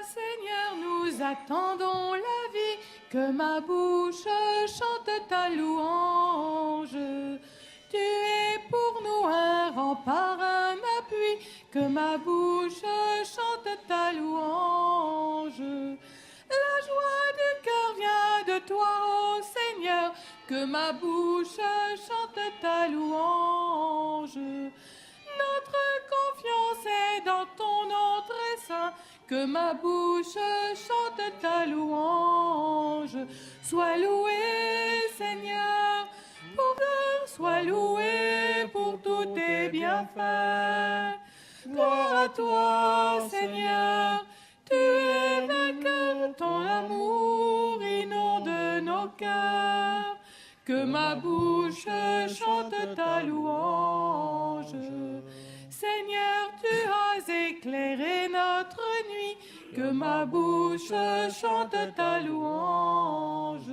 Seigneur, nous attendons la vie, que ma bouche chante ta louange. Tu es pour nous un rempart, un appui, que ma bouche chante ta louange. La joie du cœur vient de toi, ô Seigneur, que ma bouche chante ta louange. Notre confiance est dans ton nom très saint, que ma bouche chante ta louange. Sois loué, Seigneur, pour cœur, sois loué pour tous tes bienfaits. Gloire à toi, Seigneur, tu es vainqueur, ton amour inonde nos cœurs. Que ma bouche chante ta louange. Seigneur, tu as éclairé notre nuit, que ma bouche chante ta louange.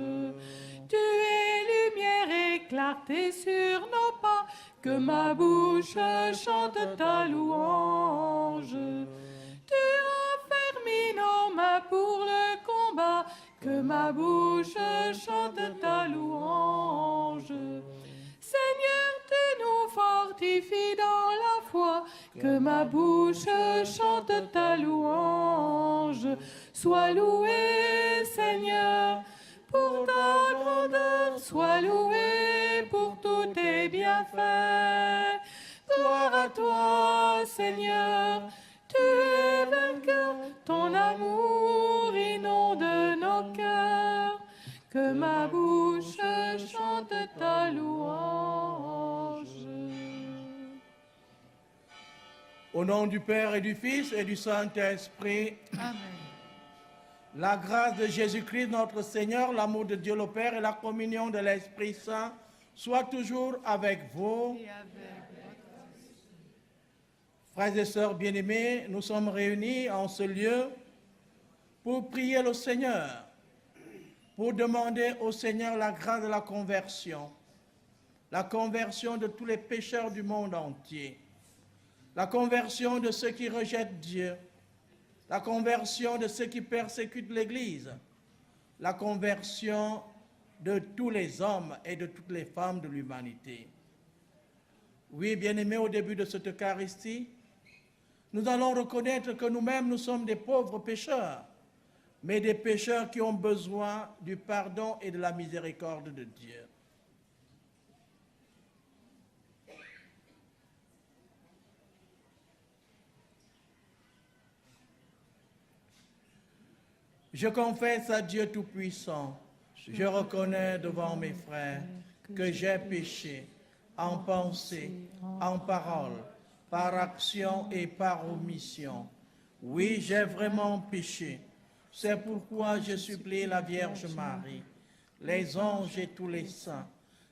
Tu es lumière et clarté sur nos pas, que ma bouche chante ta louange. Tu as fermé nos mains pour le combat, que ma bouche chante ta louange. Seigneur, tu nous fortifies dans la foi, que ma bouche chante ta louange. Sois loué, Seigneur, pour ta grandeur, sois loué pour tous tes bienfaits. Gloire à toi, Seigneur, tu es vainqueur, ton amour inonde nos cœurs. Que ma bouche chante ta louange. Au nom du Père et du Fils et du Saint-Esprit. Amen. La grâce de Jésus-Christ, notre Seigneur, l'amour de Dieu le Père et la communion de l'Esprit Saint soient toujours avec vous. Et avec Frères et sœurs bien-aimés, nous sommes réunis en ce lieu pour prier le Seigneur, pour demander au Seigneur la grâce de la conversion de tous les pécheurs du monde entier, la conversion de ceux qui rejettent Dieu, la conversion de ceux qui persécutent l'Église, la conversion de tous les hommes et de toutes les femmes de l'humanité. Oui, bien-aimés, au début de cette Eucharistie, nous allons reconnaître que nous-mêmes, nous sommes des pauvres pécheurs, mais des pécheurs qui ont besoin du pardon et de la miséricorde de Dieu. Je confesse à Dieu Tout-Puissant, je reconnais devant mes frères que j'ai péché en pensée, en parole, par action et par omission. Oui, j'ai vraiment péché. C'est pourquoi je supplie la Vierge Marie, les anges et tous les saints,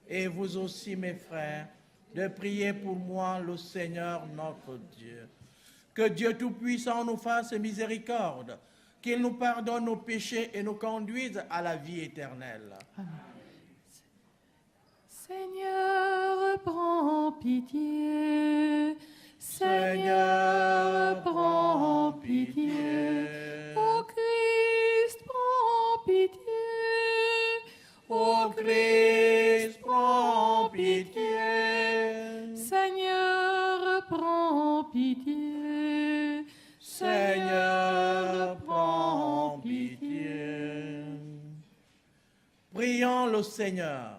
et vous aussi mes frères, de prier pour moi le Seigneur notre Dieu. Que Dieu Tout-Puissant nous fasse miséricorde, qu'il nous pardonne nos péchés et nous conduise à la vie éternelle. Amen. Seigneur, prends pitié. Seigneur, prends pitié. Ô Christ, prends pitié. Ô Christ, prends pitié. Seigneur, prends pitié. Seigneur, prends pitié. Prions le Seigneur.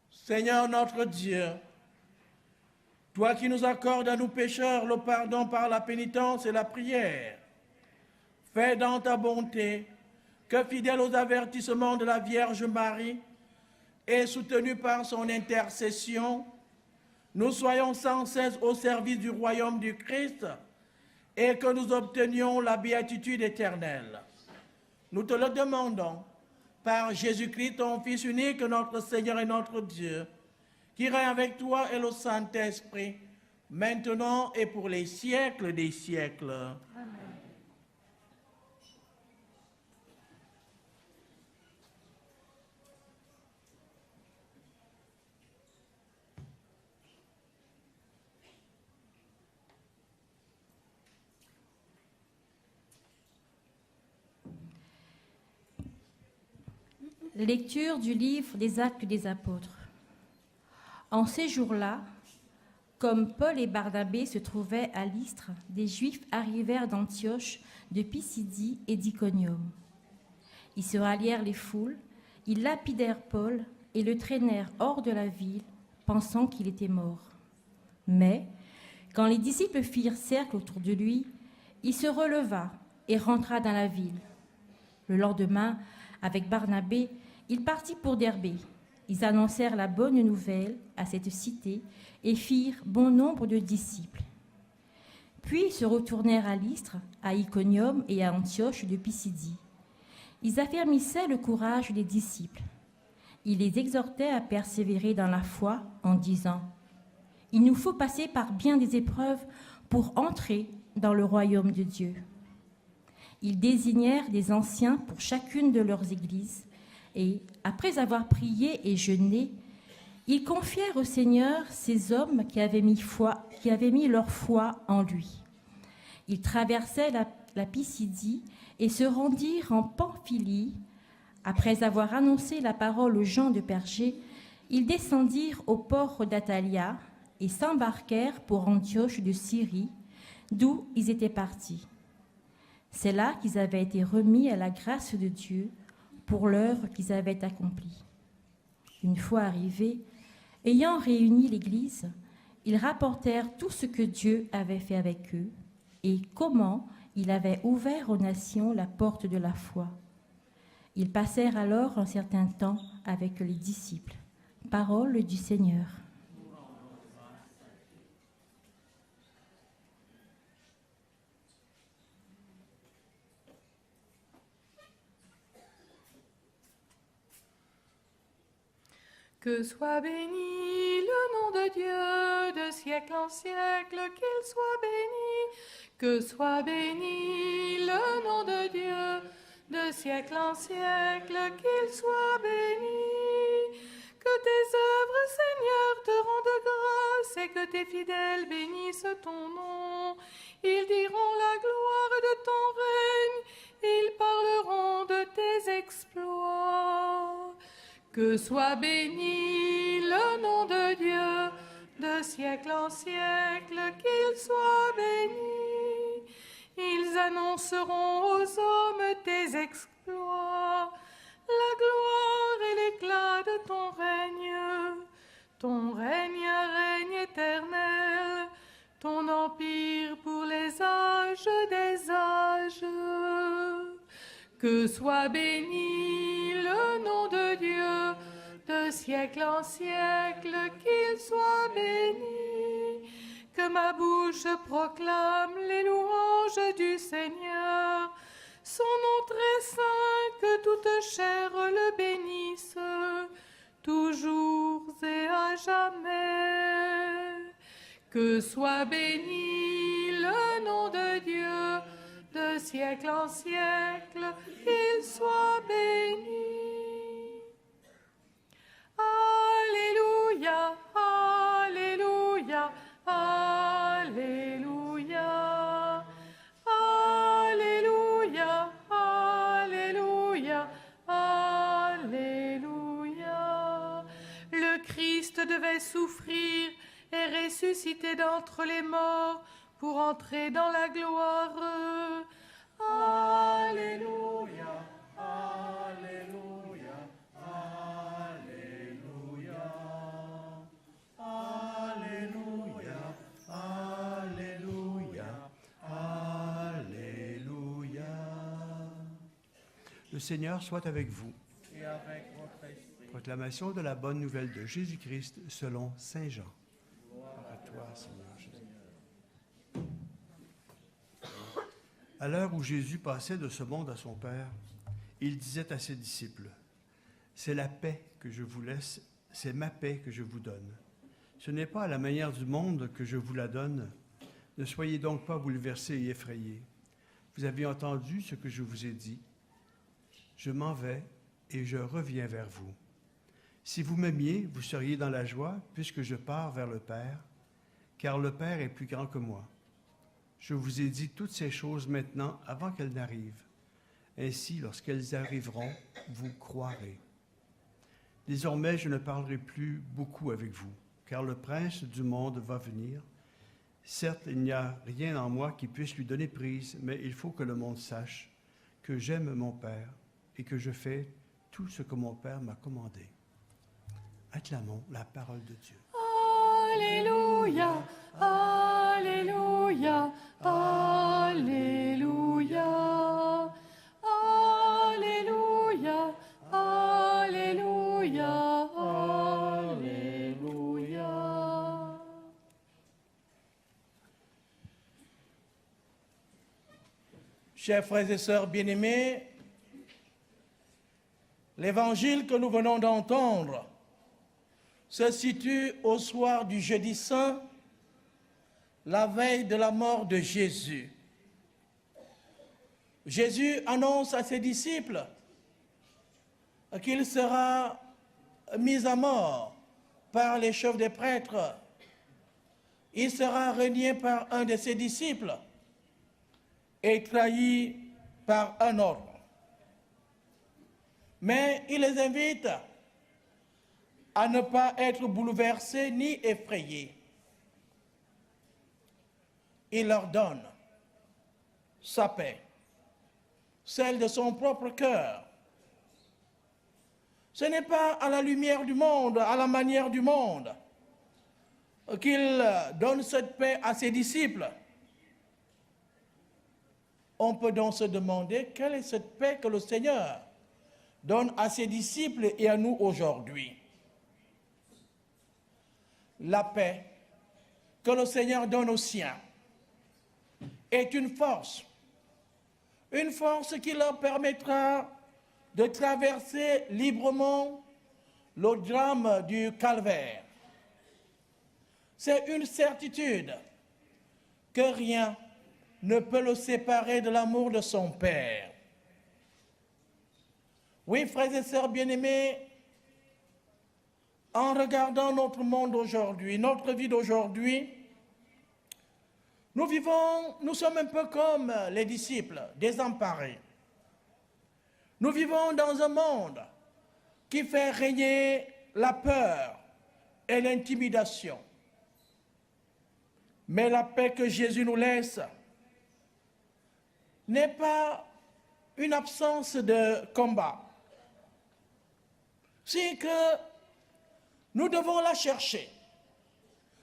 Seigneur notre Dieu, toi qui nous accordes à nous pécheurs le pardon par la pénitence et la prière, fais dans ta bonté que, fidèle aux avertissements de la Vierge Marie et soutenu par son intercession, nous soyons sans cesse au service du royaume du Christ et que nous obtenions la béatitude éternelle. Nous te le demandons par Jésus-Christ, ton Fils unique, notre Seigneur et notre Dieu, qui règne avec toi et le Saint-Esprit, maintenant et pour les siècles des siècles. Amen. Lecture du livre des Actes des Apôtres. En ces jours-là, comme Paul et Barnabé se trouvaient à Lystre, des Juifs arrivèrent d'Antioche, de Pisidie et d'Iconium. Ils se rallièrent les foules, ils lapidèrent Paul et le traînèrent hors de la ville, pensant qu'il était mort. Mais, quand les disciples firent cercle autour de lui, il se releva et rentra dans la ville. Le lendemain, avec Barnabé, il partit pour Derbé. Ils annoncèrent la bonne nouvelle à cette cité et firent bon nombre de disciples. Puis ils se retournèrent à Lystre, à Iconium et à Antioche de Pisidie. Ils affermissaient le courage des disciples. Ils les exhortaient à persévérer dans la foi en disant « Il nous faut passer par bien des épreuves pour entrer dans le royaume de Dieu. » Ils désignèrent des anciens pour chacune de leurs églises et, après avoir prié et jeûné, ils confièrent au Seigneur ces hommes qui avaient mis leur foi en lui. Ils traversaient la Pisidie et se rendirent en Pamphylie. Après avoir annoncé la parole aux gens de Pergé, ils descendirent au port d'Atalia et s'embarquèrent pour Antioche de Syrie, d'où ils étaient partis. C'est là qu'ils avaient été remis à la grâce de Dieu pour l'œuvre qu'ils avaient accomplie. Une fois arrivés, ayant réuni l'Église, ils rapportèrent tout ce que Dieu avait fait avec eux et comment il avait ouvert aux nations la porte de la foi. Ils passèrent alors un certain temps avec les disciples. Parole du Seigneur. Que soit béni le nom de Dieu de siècle en siècle, qu'il soit béni. Que soit béni le nom de Dieu de siècle en siècle, qu'il soit béni. Que tes œuvres, Seigneur, te rendent grâce et que tes fidèles bénissent ton nom. Ils diront la gloire de ton règne, ils parleront de tes exploits. Que soit béni le nom de Dieu de siècle en siècle, qu'il soit béni. Ils annonceront aux hommes tes exploits, la gloire et l'éclat de ton règne. Ton règne éternel, ton empire pour les âges des âges. Que soit béni le nom de Dieu de siècle en siècle, qu'il soit béni. Que ma bouche proclame les louanges du Seigneur, son nom très saint, que toute chair le bénisse, toujours et à jamais. Que soit béni le nom de Dieu de siècle en siècle, qu'il soit béni. Alléluia, Alléluia, Alléluia, Alléluia, Alléluia, Alléluia. Le Christ devait souffrir et ressusciter d'entre les morts pour entrer dans la gloire. Alléluia, Alléluia, Alléluia, Alléluia, Alléluia, Alléluia. Le Seigneur soit avec vous. Et avec votre esprit. Proclamation de la bonne nouvelle de Jésus-Christ selon Saint Jean. Gloire à toi, Seigneur Jésus. À l'heure où Jésus passait de ce monde à son Père, il disait à ses disciples, « C'est la paix que je vous laisse, c'est ma paix que je vous donne. Ce n'est pas à la manière du monde que je vous la donne. Ne soyez donc pas bouleversés et effrayés. Vous avez entendu ce que je vous ai dit. Je m'en vais et je reviens vers vous. Si vous m'aimiez, vous seriez dans la joie, puisque je pars vers le Père, car le Père est plus grand que moi. Je vous ai dit toutes ces choses maintenant avant qu'elles n'arrivent. Ainsi, lorsqu'elles arriveront, vous croirez. Désormais, je ne parlerai plus beaucoup avec vous, car le prince du monde va venir. Certes, il n'y a rien en moi qui puisse lui donner prise, mais il faut que le monde sache que j'aime mon Père et que je fais tout ce que mon Père m'a commandé. Acclamons la parole de Dieu. Alléluia, Alléluia, Alléluia, Alléluia, Alléluia, Alléluia. Chers frères et sœurs bien-aimés, l'évangile que nous venons d'entendre se situe au soir du jeudi saint, la veille de la mort de Jésus. Jésus annonce à ses disciples qu'il sera mis à mort par les chefs des prêtres. Il sera renié par un de ses disciples et trahi par un autre. Mais il les invite à ne pas être bouleversés ni effrayés. Il leur donne sa paix, celle de son propre cœur. Ce n'est pas à la lumière du monde, à la manière du monde, qu'il donne cette paix à ses disciples. On peut donc se demander quelle est cette paix que le Seigneur donne à ses disciples et à nous aujourd'hui. La paix que le Seigneur donne aux siens est une force qui leur permettra de traverser librement le drame du calvaire. C'est une certitude que rien ne peut le séparer de l'amour de son Père. Oui, frères et sœurs bien-aimés, en regardant notre monde aujourd'hui, notre vie d'aujourd'hui, nous sommes un peu comme les disciples, désemparés. Nous vivons dans un monde qui fait régner la peur et l'intimidation. Mais la paix que Jésus nous laisse n'est pas une absence de combat. C'est que nous devons la chercher.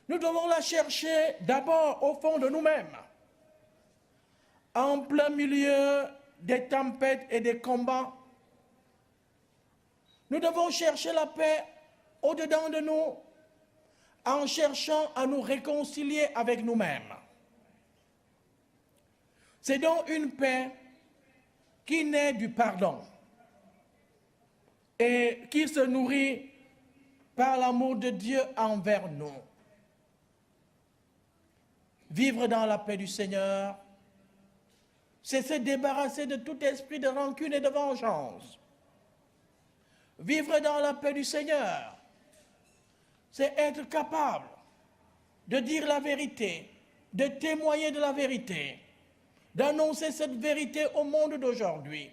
Nous devons la chercher d'abord au fond de nous-mêmes, en plein milieu des tempêtes et des combats. Nous devons chercher la paix au-dedans de nous, en cherchant à nous réconcilier avec nous-mêmes. C'est donc une paix qui naît du pardon et qui se nourrit par l'amour de Dieu envers nous. Vivre dans la paix du Seigneur, c'est se débarrasser de tout esprit de rancune et de vengeance. Vivre dans la paix du Seigneur, c'est être capable de dire la vérité, de témoigner de la vérité, d'annoncer cette vérité au monde d'aujourd'hui.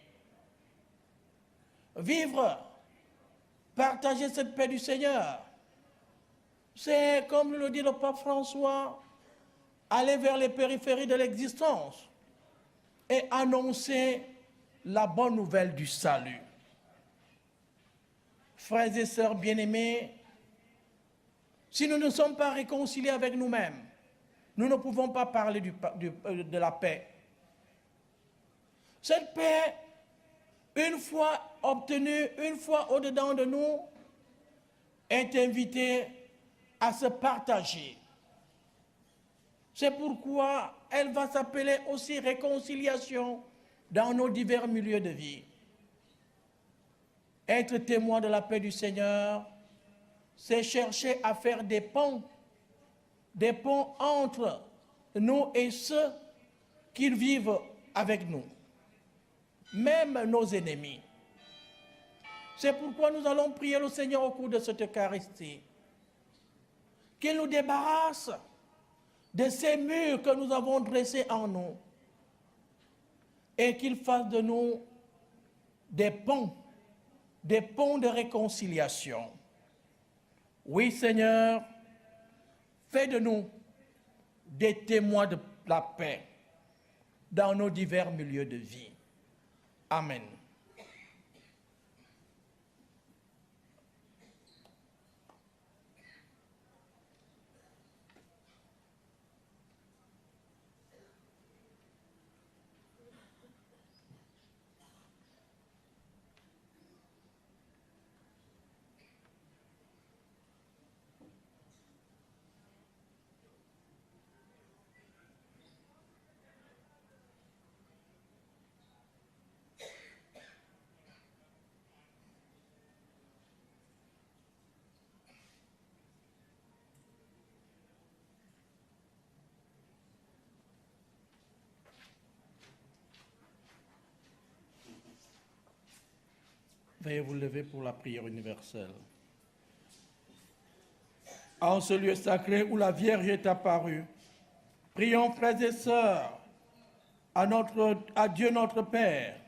Vivre, partager cette paix du Seigneur, c'est, comme le dit le pape François, aller vers les périphéries de l'existence et annoncer la bonne nouvelle du salut. Frères et sœurs bien-aimés, si nous ne sommes pas réconciliés avec nous-mêmes, nous ne pouvons pas parler de la paix. Cette paix, une fois obtenue, une fois au-dedans de nous, est invitée à se partager. C'est pourquoi elle va s'appeler aussi réconciliation dans nos divers milieux de vie. Être témoin de la paix du Seigneur, c'est chercher à faire des ponts entre nous et ceux qui vivent avec nous, même nos ennemis. C'est pourquoi nous allons prier le Seigneur au cours de cette Eucharistie, qu'il nous débarrasse de ces murs que nous avons dressés en nous et qu'il fasse de nous des ponts des ponts de réconciliation. Oui, Seigneur, fais de nous des témoins de la paix dans nos divers milieux de vie. Amen. Veuillez vous lever pour la prière universelle. En ce lieu sacré où la Vierge est apparue, prions, frères et sœurs, à Dieu notre Père,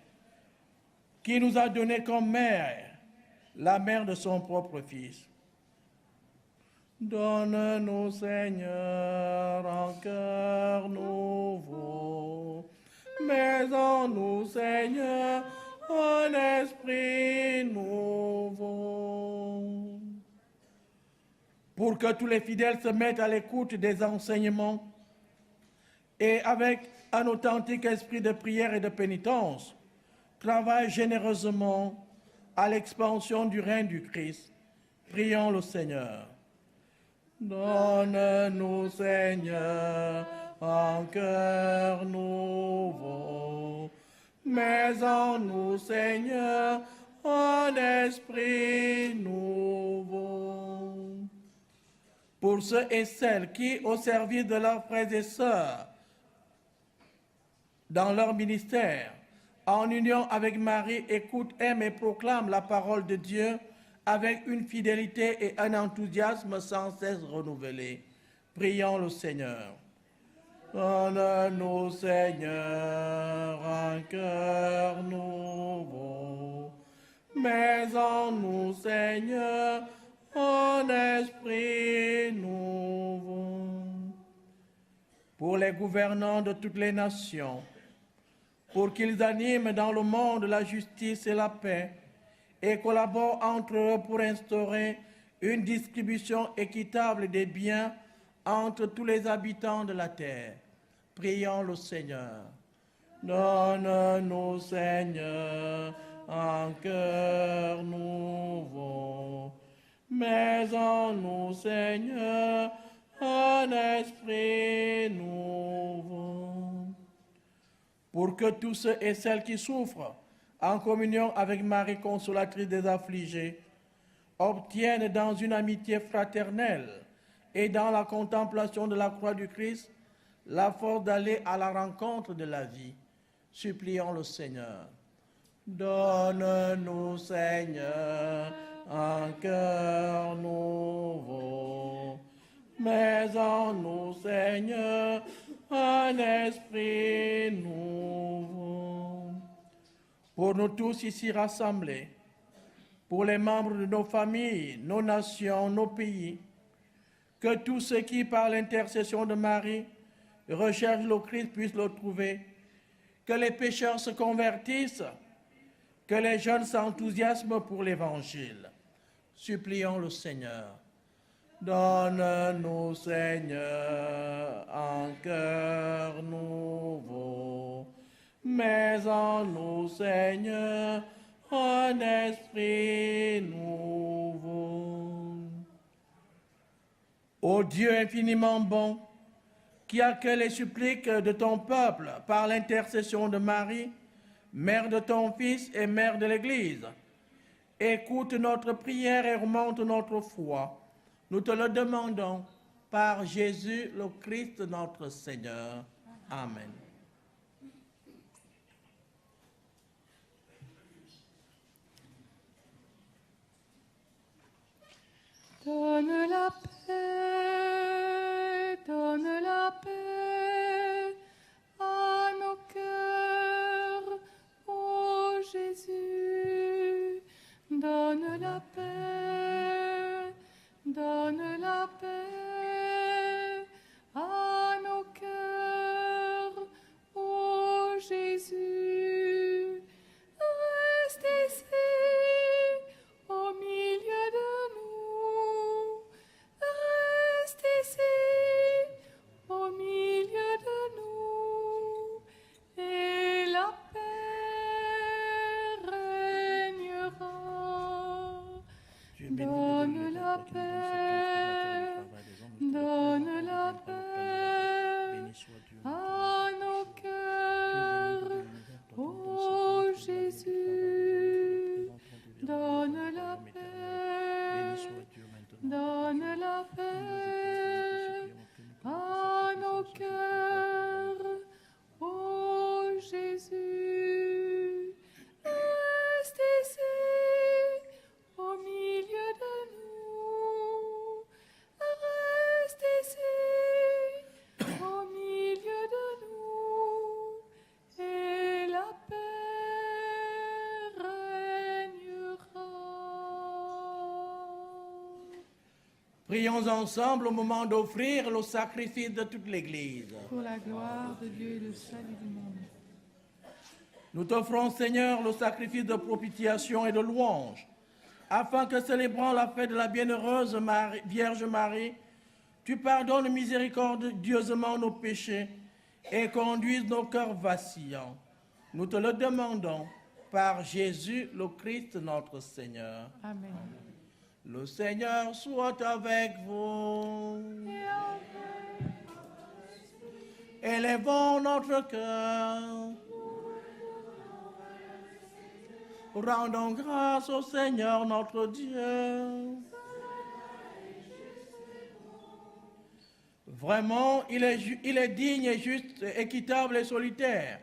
qui nous a donné comme mère la mère de son propre Fils. Donne-nous, Seigneur, un cœur nouveau, mais en nous, Seigneur, un esprit nouveau. Pour que tous les fidèles se mettent à l'écoute des enseignements et avec un authentique esprit de prière et de pénitence, travaillent généreusement à l'expansion du règne du Christ. Prions le Seigneur. Donne-nous, Seigneur, un cœur nouveau, mais en nous, Seigneur, un esprit nouveau. Pour ceux et celles qui, au service de leurs frères et sœurs, dans leur ministère, en union avec Marie, écoutent, aiment et proclament la parole de Dieu avec une fidélité et un enthousiasme sans cesse renouvelés. Prions le Seigneur. Donne-nous, Seigneur, un cœur nouveau, mais en nous, Seigneur, un esprit nouveau. Pour les gouvernants de toutes les nations, pour qu'ils animent dans le monde la justice et la paix et collaborent entre eux pour instaurer une distribution équitable des biens entre tous les habitants de la terre. Prions le Seigneur. Donne-nous, Seigneur, un cœur nouveau, mais en nous, Seigneur, un esprit nouveau. Pour que tous ceux et celles qui souffrent, en communion avec Marie, consolatrice des affligés, obtiennent dans une amitié fraternelle et dans la contemplation de la croix du Christ la force d'aller à la rencontre de la vie. Supplions le Seigneur. Donne-nous, Seigneur, un cœur nouveau, mais en nous, Seigneur, un esprit nouveau. Pour nous tous ici rassemblés, pour les membres de nos familles, nos nations, nos pays, que tous ceux qui, par l'intercession de Marie, recherchent le Christ puissent le trouver, que les pécheurs se convertissent, que les jeunes s'enthousiasment pour l'Évangile. Supplions le Seigneur. Donne-nous, Seigneur, un cœur nouveau, mais en nous, Seigneur, un esprit nouveau. Ô Dieu infiniment bon, qui accueille les suppliques de ton peuple par l'intercession de Marie, mère de ton Fils et mère de l'Église, écoute notre prière et remonte notre foi. Nous te le demandons par Jésus le Christ notre Seigneur. Amen. Donne la paix à nos cœurs, ô Jésus. Donne la paix, donne la paix à nos cœurs, ô Jésus. Reste ici, au milieu de nous. Reste ici, au milieu de nous. Et la paix régnera. Donne la paix, donne la paix à nos cœurs, ô Jésus. Donne la paix, donne la paix à nos cœurs, ô Jésus. Reste ici, au milieu de nous. Reste ici, au milieu de nous. Et la paix régnera. Prions ensemble au moment d'offrir le sacrifice de toute l'Église. Pour la gloire de Dieu et le salut du monde. Nous t'offrons, Seigneur, le sacrifice de propitiation et de louange, afin que, célébrant la fête de la bienheureuse Vierge Marie, tu pardonnes miséricordieusement nos péchés et conduises nos cœurs vacillants. Nous te le demandons par Jésus le Christ notre Seigneur. Amen. Le Seigneur soit avec vous. Élevons notre cœur. Rendons grâce au Seigneur notre Dieu. Vraiment, il est digne et juste, équitable et solitaire,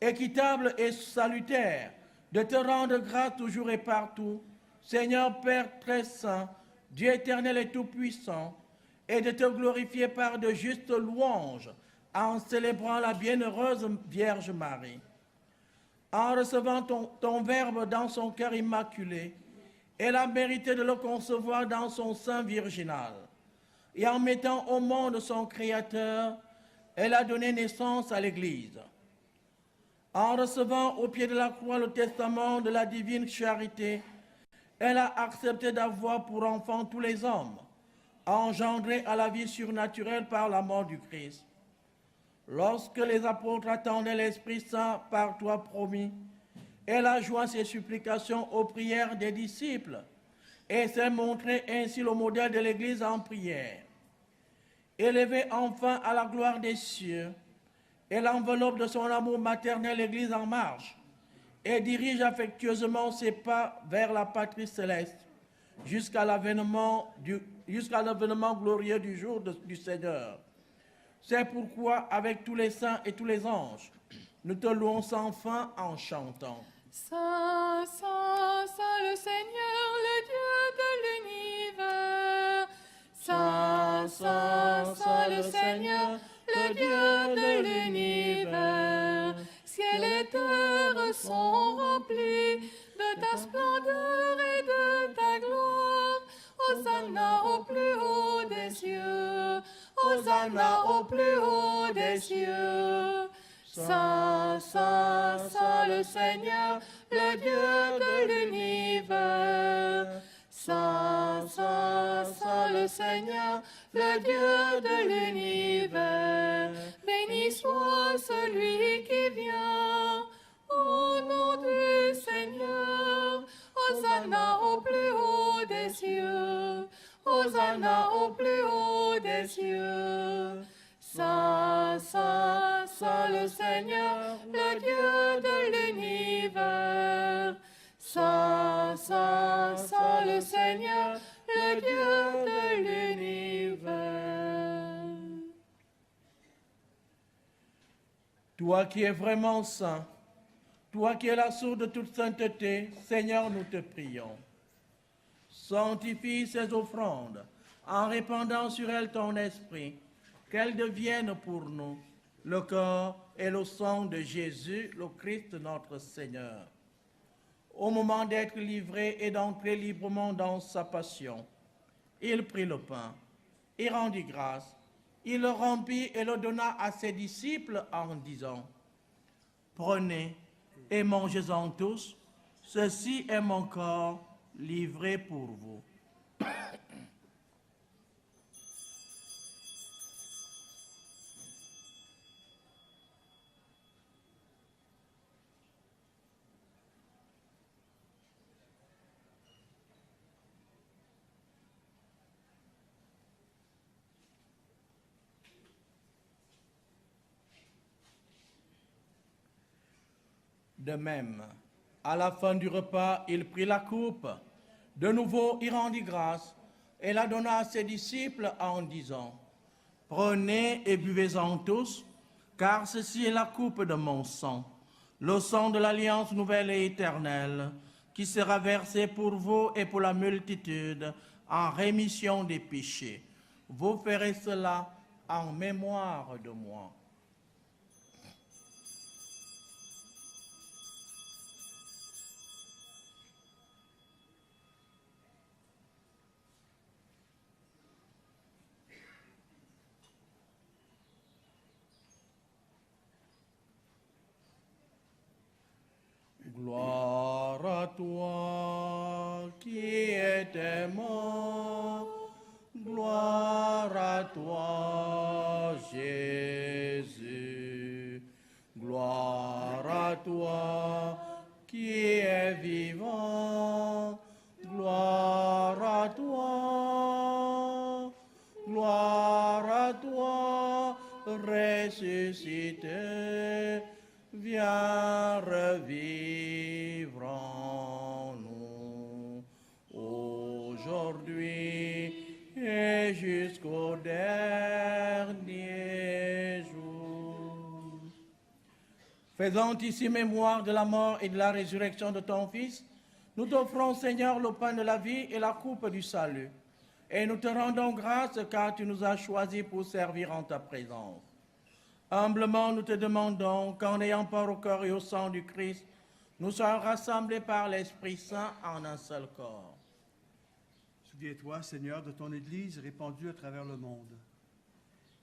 équitable et salutaire, de te rendre grâce toujours et partout, Seigneur Père très saint, Dieu éternel et tout-puissant, et de te glorifier par de justes louanges en célébrant la bienheureuse Vierge Marie. En recevant ton Verbe dans son cœur immaculé, elle a mérité de le concevoir dans son sein virginal. Et en mettant au monde son Créateur, elle a donné naissance à l'Église. En recevant au pied de la croix le testament de la divine charité, elle a accepté d'avoir pour enfants tous les hommes, engendrés à la vie surnaturelle par la mort du Christ. Lorsque les apôtres attendaient l'Esprit Saint par toi promis, elle a joint ses supplications aux prières des disciples et s'est montrée ainsi le modèle de l'Église en prière. Élevée enfin à la gloire des cieux, elle enveloppe de son amour maternel l'Église en marche et dirige affectueusement ses pas vers la patrie céleste jusqu'à l'avènement glorieux du jour du Seigneur. C'est pourquoi, avec tous les saints et tous les anges, nous te louons sans fin en chantant. Saint, Saint, Saint le Seigneur, le Dieu de l'univers. Saint, Saint, Saint le Seigneur, le Dieu de l'univers. Ciel et terre sont remplis de ta splendeur et de ta gloire. Hosanna au plus haut des cieux. Hosanna au plus haut des cieux. Saint, Saint, Saint le Seigneur, le Dieu de l'univers. Saint, Saint, Saint le Seigneur, le Dieu de l'univers. Béni soit celui qui vient au nom du Seigneur. Hosanna au plus haut des cieux. Hosanna au plus haut des cieux. Saint, Saint, Saint le Seigneur, le Dieu de l'univers. Saint, Saint, Saint le Seigneur, le Dieu de l'univers. Toi qui es vraiment saint, toi qui es la source de toute sainteté, Seigneur, nous te prions. Sanctifie ces offrandes en répandant sur elles ton esprit, qu'elles deviennent pour nous le corps et le sang de Jésus, le Christ notre Seigneur. au moment d'être livré et d'entrer librement dans sa passion, il prit le pain, il rendit grâce, il le rompit et le donna à ses disciples en disant, « Prenez et mangez-en tous, ceci est mon corps livré pour vous. » De même, à la fin du repas, il prit la coupe. De nouveau, il rendit grâce et la donna à ses disciples en disant, « Prenez et buvez-en tous, car ceci est la coupe de mon sang, le sang de l'alliance nouvelle et éternelle, qui sera versé pour vous et pour la multitude en rémission des péchés. Vous ferez cela en mémoire de moi. » Gloire à toi qui étais mort, gloire à toi Jésus, gloire à toi qui es vivant, gloire à toi ressuscité. Viens revivre en nous, aujourd'hui et jusqu'au dernier jour. Faisant ici mémoire de la mort et de la résurrection de ton Fils, nous t'offrons, Seigneur, le pain de la vie et la coupe du salut. Et nous te rendons grâce car tu nous as choisis pour servir en ta présence. Humblement, nous te demandons qu'en ayant part au corps et au sang du Christ, nous soyons rassemblés par l'Esprit Saint en un seul corps. Souviens-toi, Seigneur, de ton Église répandue à travers le monde.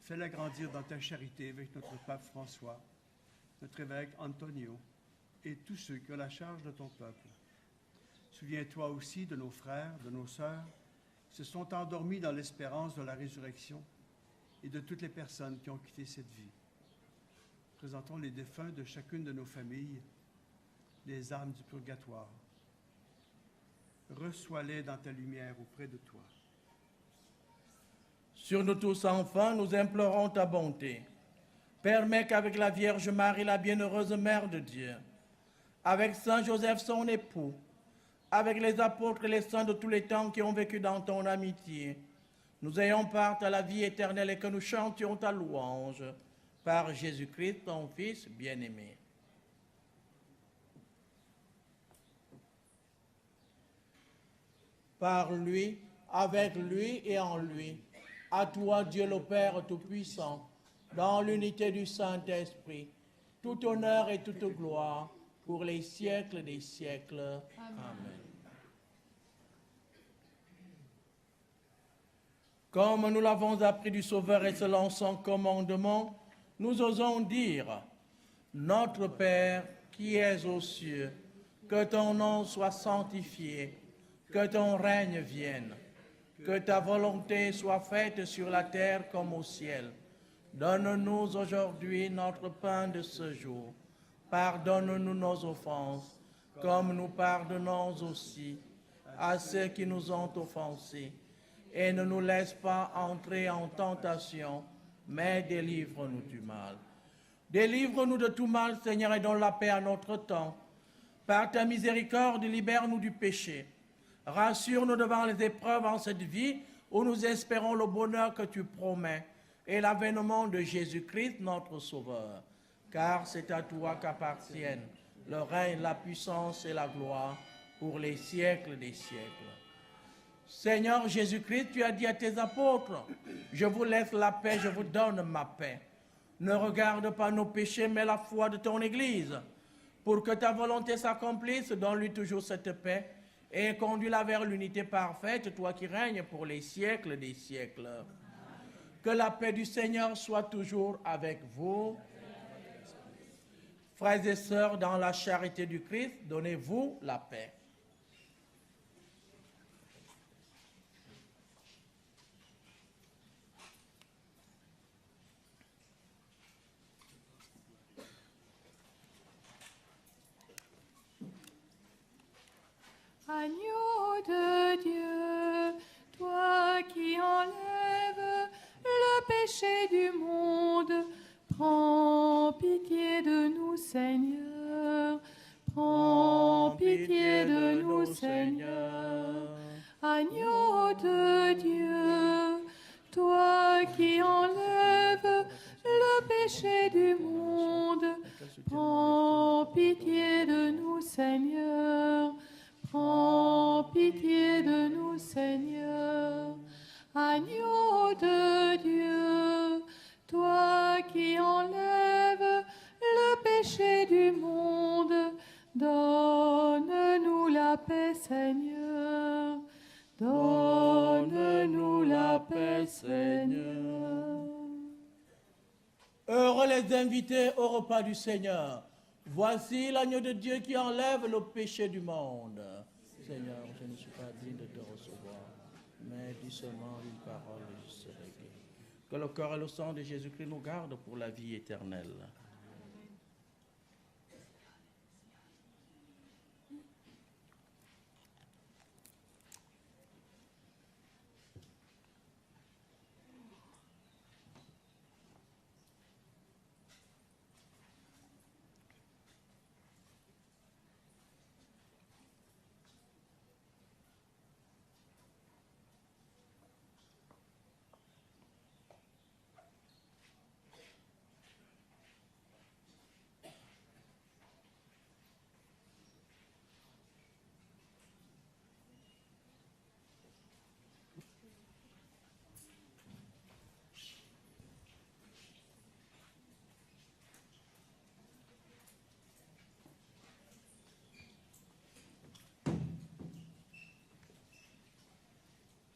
Fais-la grandir dans ta charité avec notre pape François, notre évêque Antonio et tous ceux qui ont la charge de ton peuple. Souviens-toi aussi de nos frères, de nos sœurs, qui se sont endormis dans l'espérance de la résurrection et de toutes les personnes qui ont quitté cette vie. Présentons les défunts de chacune de nos familles, les âmes du purgatoire. Reçois-les dans ta lumière auprès de toi. Sur nous tous, enfin, nous implorons ta bonté. Permets qu'avec la Vierge Marie, la bienheureuse Mère de Dieu, avec Saint Joseph, son époux, avec les apôtres et les saints de tous les temps qui ont vécu dans ton amitié, nous ayons part à la vie éternelle et que nous chantions ta louange par Jésus-Christ, ton Fils bien-aimé. Par lui, avec lui et en lui, à toi Dieu le Père Tout-Puissant, dans l'unité du Saint-Esprit, tout honneur et toute gloire pour les siècles des siècles. Amen. Comme nous l'avons appris du Sauveur et selon son commandement, nous osons dire, Notre Père qui es aux cieux, que ton nom soit sanctifié, que ton règne vienne, que ta volonté soit faite sur la terre comme au ciel. Donne-nous aujourd'hui notre pain de ce jour. Pardonne-nous nos offenses, comme nous pardonnons aussi à ceux qui nous ont offensés. Et ne nous laisse pas entrer en tentation, mais délivre-nous du mal. Délivre-nous de tout mal, Seigneur, et donne la paix à notre temps. Par ta miséricorde, libère-nous du péché. Rassure-nous devant les épreuves en cette vie où nous espérons le bonheur que tu promets et l'avènement de Jésus-Christ, notre Sauveur. Car c'est à toi qu'appartiennent le règne, la puissance et la gloire pour les siècles des siècles. Seigneur Jésus-Christ, tu as dit à tes apôtres, « Je vous laisse la paix, je vous donne ma paix. » Ne regarde pas nos péchés, mais la foi de ton Église. Pour que ta volonté s'accomplisse, donne-lui toujours cette paix et conduis-la vers l'unité parfaite, toi qui règnes pour les siècles des siècles. Que la paix du Seigneur soit toujours avec vous. Frères et sœurs, dans la charité du Christ, donnez-vous la paix. Agneau de Dieu, toi qui enlèves le péché du monde, prends pitié de nous, Seigneur. Prends pitié de nous, Seigneur. Agneau de Dieu, toi qui enlèves le péché du monde, prends pitié de nous, Seigneur. Prends pitié de nous, Seigneur. Agneau de Dieu, toi qui enlèves le péché du monde, donne-nous la paix, Seigneur. Donne-nous la paix, Seigneur. Heureux les invités au repas du Seigneur. Voici l'agneau de Dieu qui enlève le péché du monde. Seigneur, je ne suis pas digne de te recevoir, mais dis seulement une parole et je serai guéri. Que le corps et le sang de Jésus-Christ nous gardent pour la vie éternelle.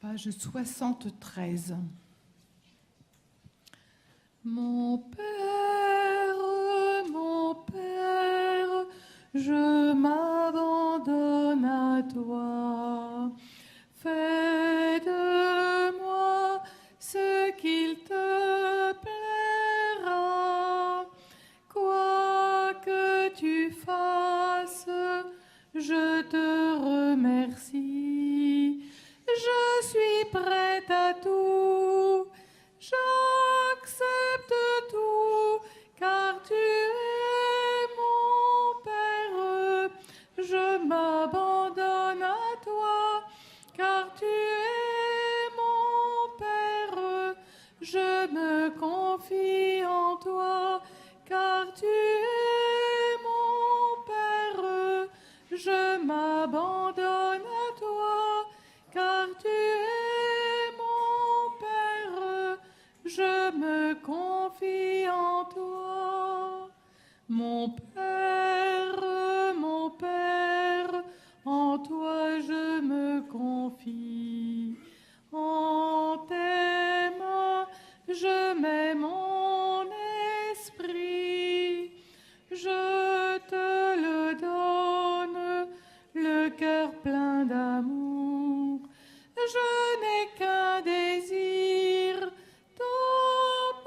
Page 73. Mon Père, je m'abandonne à toi. Fais de moi ce qu'il te plaira. Quoi que tu fasses, je te remercie. Je suis prête à tout, j'accepte tout, car tu es mon Père. Je m'abandonne à toi, car tu es mon Père. Je me confie en toi, car tu es mon Père. Je m'abandonne à toi, car tu es mon Père, je me confie en toi. Mon Père, en toi je me confie. En tes mains, je mets mon esprit. Je te le donne, le cœur plein d'amour. Je n'ai qu'un désir, t'appartenir,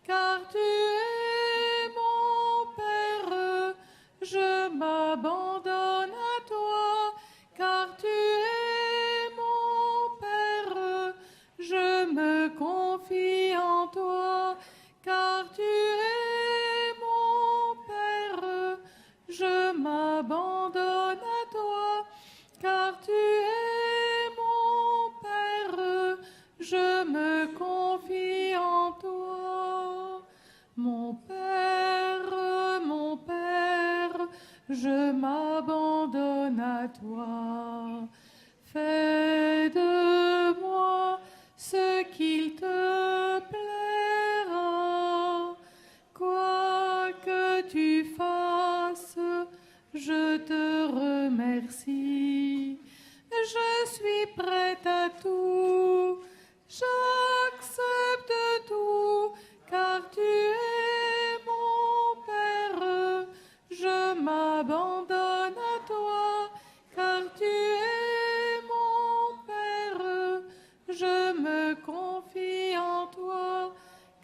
car tu es mon Père. Je m'abandonne à toi, car tu es mon Père. Je me confie en toi, car tu es mon Père. Je m'abandonne à toi, car tu es mon Père, je me confie en toi. Mon Père, je m'abandonne à toi. Fais de moi ce qu'il te plaira, quoi que tu fasses. grâce, je te remercie. Je suis prête à tout, j'accepte tout, car tu es mon Père. Je m'abandonne à toi, car tu es mon Père. Je me confie en toi,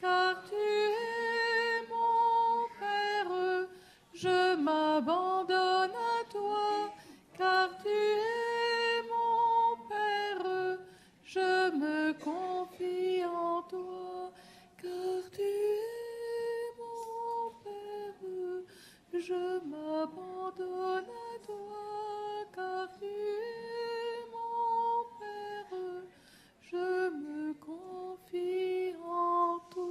car tu es mon Père. Je m'abandonne à toi, car tu es mon Père. Je me confie en toi, car tu es mon Père. Je m'abandonne à toi, car tu es mon Père. Je me confie en toi.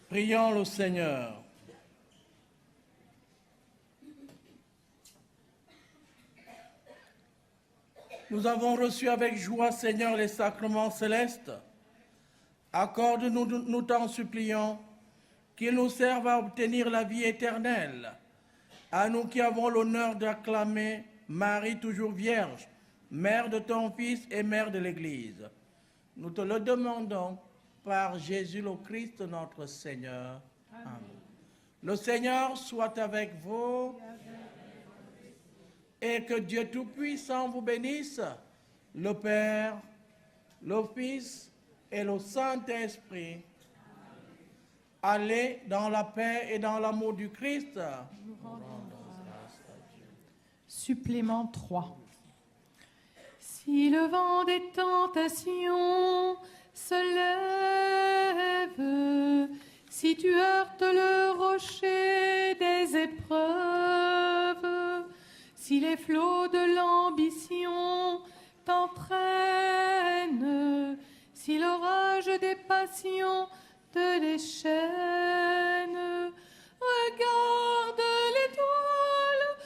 Prions le Seigneur. Nous avons reçu avec joie, Seigneur, les sacrements célestes. Accorde-nous, nous t'en supplions, qu'ils nous servent à obtenir la vie éternelle. À nous qui avons l'honneur d'acclamer Marie toujours vierge, mère de ton Fils et mère de l'Église. Nous te le demandons par Jésus le Christ, notre Seigneur. Amen. Le Seigneur soit avec vous et que Dieu Tout-Puissant vous bénisse, le Père, le Fils et le Saint-Esprit. Allez dans la paix et dans l'amour du Christ. Supplément 3. Si le vent des tentations se lève, si tu heurtes le rocher des épreuves, si les flots de l'ambition t'entraînent, si l'orage des passions te déchaîne, regarde l'étoile,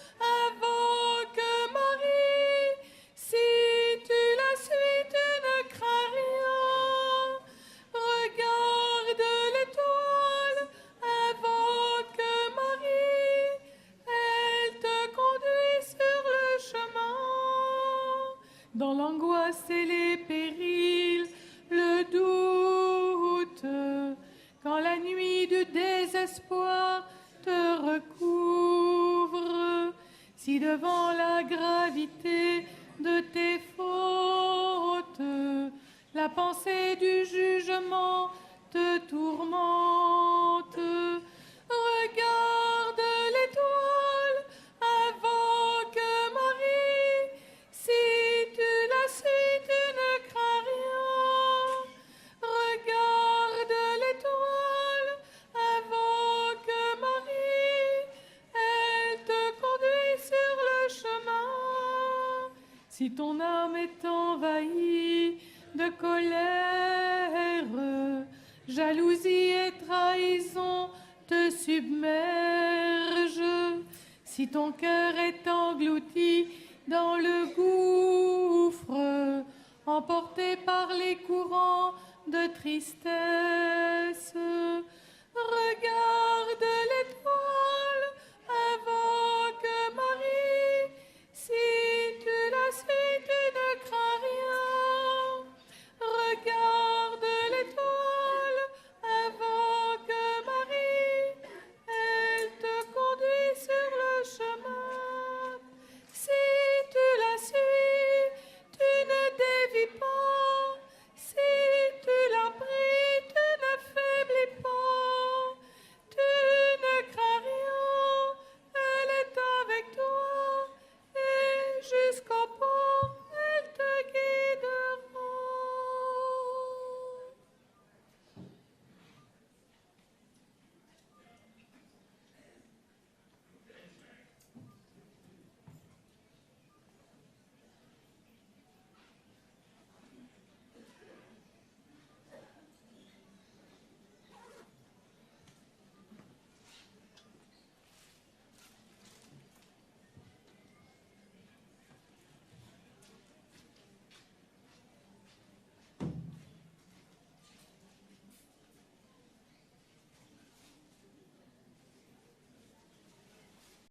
invoque Marie. Si tu la suis, tu ne crains rien. Regarde l'étoile, invoque Marie. Elle te conduit sur le chemin. Dans l'angoisse et les périls, le doute, quand la nuit du désespoir te recouvre, si devant la gravité de tes fautes, la pensée du jugement te tourmente, regarde l'étoile, invoque Si ton âme est envahie de colère, jalousie et trahison te submergent. Si ton cœur est englouti dans le gouffre, emporté par les courants de tristesse, regarde l'étoile